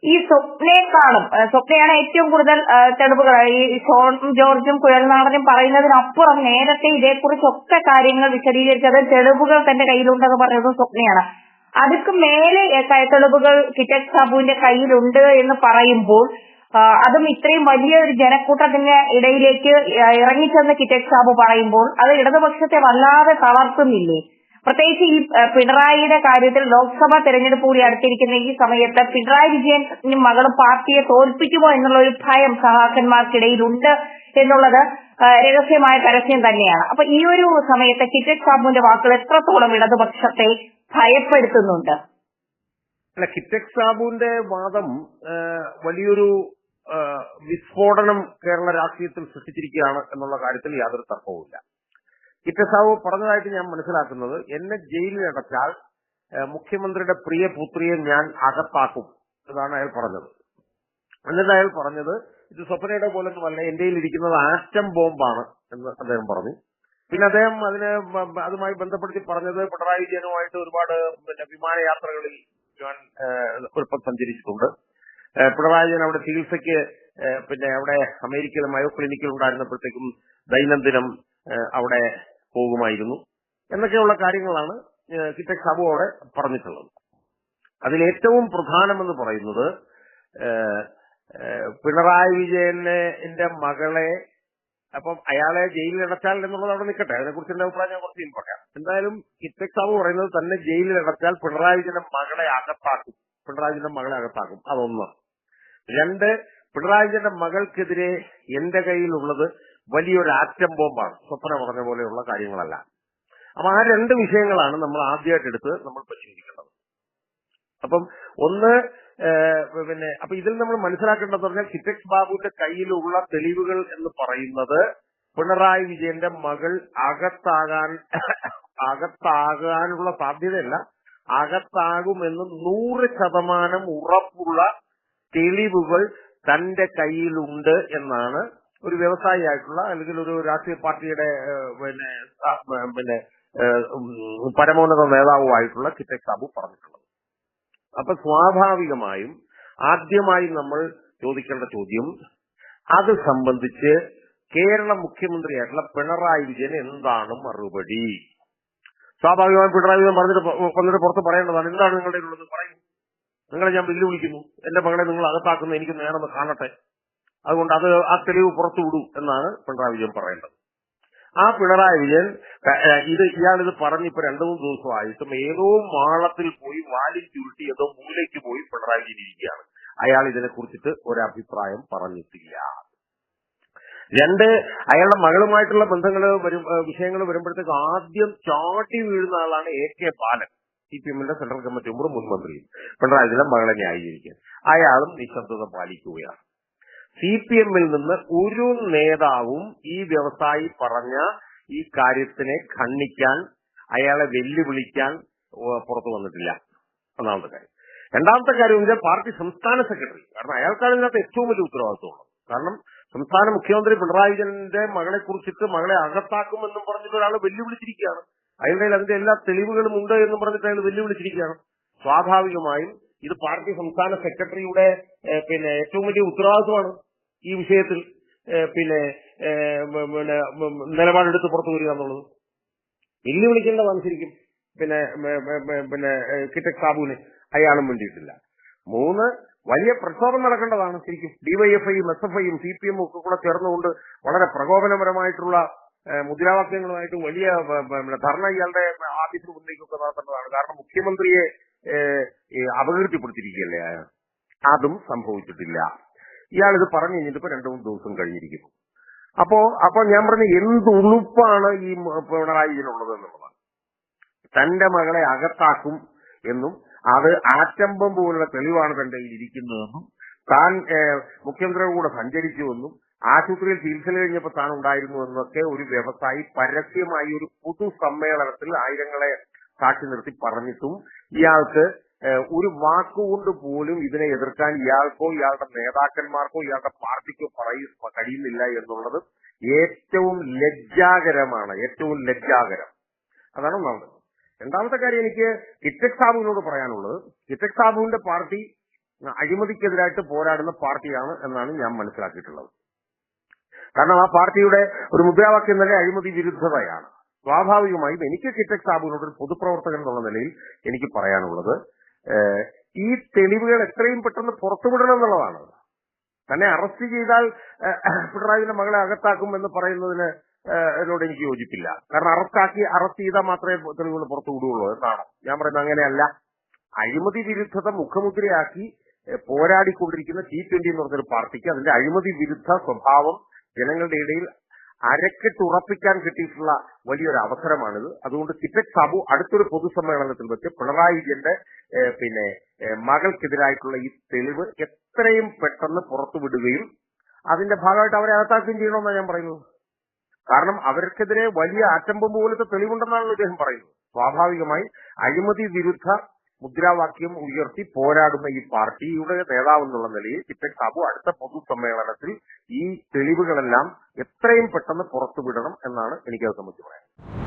ഈ സ്വപ്നയെക്കാളും സ്വപ്നയാണ് ഏറ്റവും കൂടുതൽ തെളിവുകൾ ഈ ഷോൺ ജോർജും കുഴൽനാടനും പറയുന്നതിനപ്പുറം നേരത്തെ ഇതേക്കുറിച്ചൊക്കെ കാര്യങ്ങൾ വിശദീകരിച്ചത് തെളിവുകൾ തന്റെ കയ്യിലുണ്ടെന്ന് പറയുന്നത് സ്വപ്നയാണ്. അതൊക്കെ മേലെ തെളിവുകൾ കിറ്റക്സ് സാബുവിന്റെ കയ്യിലുണ്ട് എന്ന് പറയുമ്പോൾ അതും ഇത്രയും വലിയ ഒരു ജനക്കൂട്ടത്തിന്റെ ഇടയിലേക്ക് ഇറങ്ങിച്ചെന്ന് കിറ്റക്സ് സാബു പറയുമ്പോൾ അത് ഇടതുപക്ഷത്തെ വല്ലാതെ തളർത്തുന്നില്ലേ? പ്രത്യേകിച്ച് ഈ പിണറായിയുടെ കാര്യത്തിൽ ലോക്സഭാ തെരഞ്ഞെടുപ്പ് കൂടി അടുത്തിരിക്കുന്ന ഈ സമയത്ത് പിണറായി വിജയനും മകളും പാർട്ടിയെ തോൽപ്പിക്കുമോ എന്നുള്ള ഒരു ഭയം സഹാക്കന്മാർക്കിടയിലുണ്ട് എന്നുള്ളത് രഹസ്യമായ പരസ്യം തന്നെയാണ്. അപ്പൊ ഈ ഒരു സമയത്ത് കിറ്റക്സ് സാബുവിന്റെ വാക്കുകൾ എത്രത്തോളം ഇടതുപക്ഷത്തെ ഭയപ്പെടുത്തുന്നുണ്ട്? അല്ല, കിറ്റക്സ് സാബുവിന്റെ വാദം വലിയൊരു വിസ്ഫോടനം കേരള രാഷ്ട്രീയത്തിൽ സൃഷ്ടിച്ചിരിക്കുകയാണ് എന്നുള്ള കാര്യത്തിൽ യാതൊരു തർക്കവുമില്ല. കിറ്റക്സ് സാബു പറഞ്ഞതായിട്ട് ഞാൻ മനസ്സിലാക്കുന്നത്, എന്നെ ജയിലിൽ അടച്ചാൽ മുഖ്യമന്ത്രിയുടെ പ്രിയ പുത്രിയെ ഞാൻ അകത്താക്കും എന്നാണ് അയാൾ പറഞ്ഞത്. എന്നിട്ട് അയാൾ പറഞ്ഞത് ഇത് സ്വപ്നയുടെ പോലൊന്നുമല്ല, എന്റെ ഇരിക്കുന്നത് ആറ്റം ബോംബാണ് എന്ന് അദ്ദേഹം പറഞ്ഞു. പിന്നെ അദ്ദേഹം അതുമായി ബന്ധപ്പെടുത്തി പറഞ്ഞത് പിണറായി വിജയനുമായിട്ട് ഒരുപാട് വിമാനയാത്രകളിൽ ഞാൻ ഒപ്പം സഞ്ചരിച്ചിട്ടുണ്ട്. പിണറായി വിജയൻ അവിടെ ചികിത്സയ്ക്ക് അവിടെ അമേരിക്കയിലെ മയോ ക്ലിനിക്കിൽ ഉണ്ടായിരുന്നപ്പോഴത്തേക്കും ദൈനംദിനം അവിടെ പോകുമായിരുന്നു എന്നൊക്കെയുള്ള കാര്യങ്ങളാണ് കിറ്റക്സ് സാബു അവിടെ പറഞ്ഞിട്ടുള്ളത്. അതിലേറ്റവും പ്രധാനമെന്ന് പറയുന്നത് പിണറായി വിജയന്റെ മകളെ, അപ്പം അയാളെ ജയിലിൽ അടച്ചാൽ എന്നുള്ളത് അവിടെ നിൽക്കട്ടെ, അതിനെക്കുറിച്ച് എന്റെ അഭിപ്രായം ഞാൻ കുറച്ച് പറയാം. എന്തായാലും കിറ്റക്സ് സാബു പറയുന്നത് തന്നെ ജയിലിൽ അടച്ചാൽ പിണറായി വിജയന്റെ മകളെ അകത്താക്കും. അതൊന്ന്. രണ്ട്, പിണറായി വിജയന്റെ മകൾക്കെതിരെ എന്റെ കയ്യിലുള്ളത് വലിയൊരു ആറ്റം ബോംബാണ്, സ്വപ്ന പറഞ്ഞ പോലെയുള്ള കാര്യങ്ങളല്ല. അപ്പൊ ആ രണ്ട് വിഷയങ്ങളാണ് നമ്മൾ ആദ്യമായിട്ട് എടുത്ത് നമ്മൾ പരിശോധിക്കേണ്ടത്. അപ്പം ഒന്ന് അപ്പൊ ഇതിൽ നമ്മൾ മനസ്സിലാക്കേണ്ടതെന്ന് പറഞ്ഞാൽ കിറ്റക്സ് ബാബുവിന്റെ കയ്യിലുള്ള തെളിവുകൾ എന്ന് പറയുന്നത് പിണറായി വിജയന്റെ മകൾ അകത്താകാനുള്ള സാധ്യതയല്ല, അകത്താകുമെന്ന് 100% ഉറപ്പുള്ള തെളിവുകൾ തന്റെ കയ്യിലുണ്ട് എന്നാണ് ഒരു വ്യവസായിയായിട്ടുള്ള അല്ലെങ്കിൽ ഒരു രാഷ്ട്രീയ പാർട്ടിയുടെ പരമോന്നത നേതാവുമായിട്ടുള്ള കിറ്റക്സ് സാബു പറഞ്ഞിട്ടുള്ളത്. അപ്പൊ സ്വാഭാവികമായും ആദ്യമായി നമ്മൾ ചോദിക്കേണ്ട ചോദ്യം, അത് സംബന്ധിച്ച് കേരള മുഖ്യമന്ത്രിയായിട്ടുള്ള പിണറായി വിജയൻ എന്താണ് മറുപടി? സ്വാഭാവികമായും പിണറായി വിജയൻ വന്നിട്ട് പുറത്ത് പറയേണ്ടതാണ്, എന്താണ് നിങ്ങളുടെ ഉള്ളത് പറയും, നിങ്ങളെ ഞാൻ വെല്ലുവിളിക്കുന്നു, എന്റെ മകളെ നിങ്ങൾ അകത്താക്കുന്നു, എനിക്ക് നേരൊന്ന് കാണട്ടെ, അതുകൊണ്ട് ആ തെളിവ് പുറത്തു വിടൂ എന്നാണ് പിണറായി വിജയൻ പറയേണ്ടത്. ആ പിണറായി വിജയൻ ഇയാളിത് പറഞ്ഞിപ്പോ 2-3 ദിവസമായിട്ടും ഏതോ മാളത്തിൽ പോയി വാലിൽ ചുരുട്ടി ഏതോ മൂലയ്ക്ക് പോയി പിണറായി വിജയൻ ഇരിക്കുകയാണ്. അയാൾ ഇതിനെ കുറിച്ചിട്ട് ഒരഭിപ്രായം പറഞ്ഞിട്ടില്ല. രണ്ട്, അയാളുടെ മകളുമായിട്ടുള്ള വിഷയങ്ങൾ വരുമ്പോഴത്തേക്ക് ആദ്യം ചാടി വീഴുന്ന ആളാണ് AK ബാലൻ, CPM-ന്റെ സെൻട്രൽ കമ്മിറ്റി മെമ്പറും മുൻ മന്ത്രിയും, പിണറായി വിജയന്റെ മകളെ ന്യായീകരിക്കാൻ. അയാളും നിശബ്ദത പാലിക്കുകയാണ്. CPM-ൽ നിന്ന് ഒരു നേതാവും ഈ വ്യവസായി പറഞ്ഞ ഈ കാര്യത്തിനെ ഖണ്ഡിക്കാൻ, അയാളെ വെല്ലുവിളിക്കാൻ പുറത്തു വന്നിട്ടില്ല. ഒന്നാമത്തെ കാര്യം. രണ്ടാമത്തെ കാര്യം എന്ന് വെച്ചാൽ പാർട്ടി സംസ്ഥാന സെക്രട്ടറി, കാരണം അയാൾക്കാണ് ഇതിനകത്ത് ഏറ്റവും വലിയ ഉത്തരവാദിത്വമുള്ളത്. കാരണം സംസ്ഥാന മുഖ്യമന്ത്രി പിണറായി വിജയന്റെ മകളെ കുറിച്ചിട്ട് മകളെ അകത്താക്കുമെന്നും പറഞ്ഞിട്ട് ഒരാൾ വെല്ലുവിളിച്ചിരിക്കുകയാണ്. അയാളുടെ അതിന്റെ എല്ലാ തെളിവുകളും ഉണ്ട് എന്നും പറഞ്ഞിട്ട് അയാൾ വെല്ലുവിളിച്ചിരിക്കുകയാണ്. സ്വാഭാവികമായും ഇത് പാർട്ടി സംസ്ഥാന സെക്രട്ടറിയുടെ ഏറ്റവും വലിയ ഉത്തരവാദിത്വമാണ് ഈ വിഷയത്തിൽ നിലപാടെടുത്ത് പുറത്തു വരിക എന്നുള്ളത്. വെല്ലുവിളിക്കേണ്ടതാണ് ശരിക്കും കിറ്റക്സ് സാബുവിന്, അയാളും വേണ്ടിയിട്ടില്ല. 3, വലിയ പ്രക്ഷോഭം നടക്കേണ്ടതാണ് ശരിക്കും. DYFIയും SFIയും CPM-ഉം ഒക്കെ കൂടെ ചേർന്നുകൊണ്ട് വളരെ പ്രകോപനപരമായിട്ടുള്ള മുദ്രാവാക്യങ്ങളുമായിട്ട് വലിയ ധർണ ഇയാളുടെ ആഫീസിന് മുന്നിലേക്കൊക്കെ നടത്തേണ്ടതാണ്. കാരണം മുഖ്യമന്ത്രിയെ അപകീർത്തിപ്പെടുത്തിയിരിക്കുകയല്ലേ അയാൾ. അതും സംഭവിച്ചിട്ടില്ല. ഇയാൾ ഇത് പറഞ്ഞു കഴിഞ്ഞിട്ട് ഇപ്പൊ 2-3 ദിവസം കഴിഞ്ഞിരിക്കുന്നു. അപ്പോ ഞാൻ പറഞ്ഞ എന്ത് ഉളുപ്പാണ് ഈ പിണറായി വിജയനുള്ളത് എന്നുള്ളതാണ്. തന്റെ മകളെ അകത്താക്കും എന്നും അത് ആറ്റം ബോംബ് പോലുള്ള തെളിവാണ് തന്റെ കയ്യിൽ ഇരിക്കുന്നതെന്നും താൻ മുഖ്യമന്ത്രിയുടെ കൂടെ സഞ്ചരിച്ചുവെന്നും ആശുപത്രിയിൽ ചികിത്സ കഴിഞ്ഞപ്പോൾ താൻ ഉണ്ടായിരുന്നു എന്നൊക്കെ ഒരു വ്യവസായി പരസ്യമായി ഒരു പൊതുസമ്മേളനത്തിൽ ആയിരങ്ങളെ സാക്ഷി നിർത്തി പറഞ്ഞിട്ടും ഇയാൾക്ക് ഒരു വാക്കുകൊണ്ട് പോലും ഇതിനെ എതിർക്കാൻ ഇയാൾക്കോ ഇയാളുടെ നേതാക്കന്മാർക്കോ ഇയാളുടെ പാർട്ടിക്കോ കഴിയുന്നില്ല എന്നുള്ളത് ഏറ്റവും ലജ്ജാകരമാണ്. അതാണ് ഒന്നാമത്. രണ്ടാമത്തെ കാര്യം എനിക്ക് കിറ്റക്സ് സാബുവിനോട് പറയാനുള്ളത്, കിറ്റക്സ് സാബുവിന്റെ പാർട്ടി അഴിമതിക്കെതിരായിട്ട് പോരാടുന്ന പാർട്ടിയാണ് എന്നാണ് ഞാൻ മനസ്സിലാക്കിയിട്ടുള്ളത്. കാരണം ആ പാർട്ടിയുടെ ഒരു മുദ്രാവാക്യം തന്നെ അഴിമതി വിരുദ്ധതയാണ്. സ്വാഭാവികമായും എനിക്ക് കിറ്റക് സാബുവിനോട് ഒരു പൊതുപ്രവർത്തകൻ എന്നുള്ള നിലയിൽ എനിക്ക് പറയാനുള്ളത് ഈ തെളിവുകൾ എത്രയും പെട്ടെന്ന് പുറത്തുവിടണം എന്നുള്ളതാണ്. തന്നെ അറസ്റ്റ് ചെയ്താൽ പിണറായിയുടെ മകളെ അകത്താക്കും എന്ന് പറയുന്നതിന് എന്നോട് എനിക്ക് യോജിപ്പില്ല. കാരണം അറസ്റ്റ് ചെയ്താൽ മാത്രമേ തെളിവുകൾ പുറത്തു വിടുകയുള്ളൂ എന്നാണ് ഞാൻ പറയുന്നത്. അങ്ങനെയല്ല. അഴിമതി വിരുദ്ധത മുഖമുദ്രയാക്കി പോരാടിക്കൊണ്ടിരിക്കുന്ന T20 എന്ന് പറഞ്ഞൊരു പാർട്ടിക്ക് അതിന്റെ അഴിമതി വിരുദ്ധ സ്വഭാവം ജനങ്ങളുടെ ഇടയിൽ അരക്കെട്ടുറപ്പിക്കാൻ കിട്ടിയിട്ടുള്ള വലിയൊരു അവസരമാണിത്. അതുകൊണ്ട് കിറ്റക് സാബു അടുത്തൊരു പൊതുസമ്മേളനത്തിൽ വെച്ച് പിണറായി വിജയന്റെ മകൾക്കെതിരായിട്ടുള്ള ഈ തെളിവ് എത്രയും പെട്ടെന്ന് പുറത്തുവിടുകയും അതിന്റെ ഭാഗമായിട്ട് അവരെ അകത്താക്കുകയും ചെയ്യണമെന്നാണ് ഞാൻ പറയുന്നത്. കാരണം അവർക്കെതിരെ വലിയ ആറ്റംബം പോലത്തെ തെളിവുണ്ടെന്നാണ് അദ്ദേഹം പറയുന്നത്. സ്വാഭാവികമായി അഴിമതി വിരുദ്ധ മുദ്രാവാക്യം ഉയർത്തി പോരാടുന്ന ഈ പാർട്ടിയുടെ നേതാവെന്നുള്ള നിലയിൽ കിറ്റക് സാബു അടുത്ത പൊതുസമ്മേളനത്തിൽ ഈ തെളിവുകളെല്ലാം എത്രയും പെട്ടെന്ന് പുറത്തുവിടണം എന്നാണ് എനിക്കത് സംബന്ധിച്ച് പറയാൻ.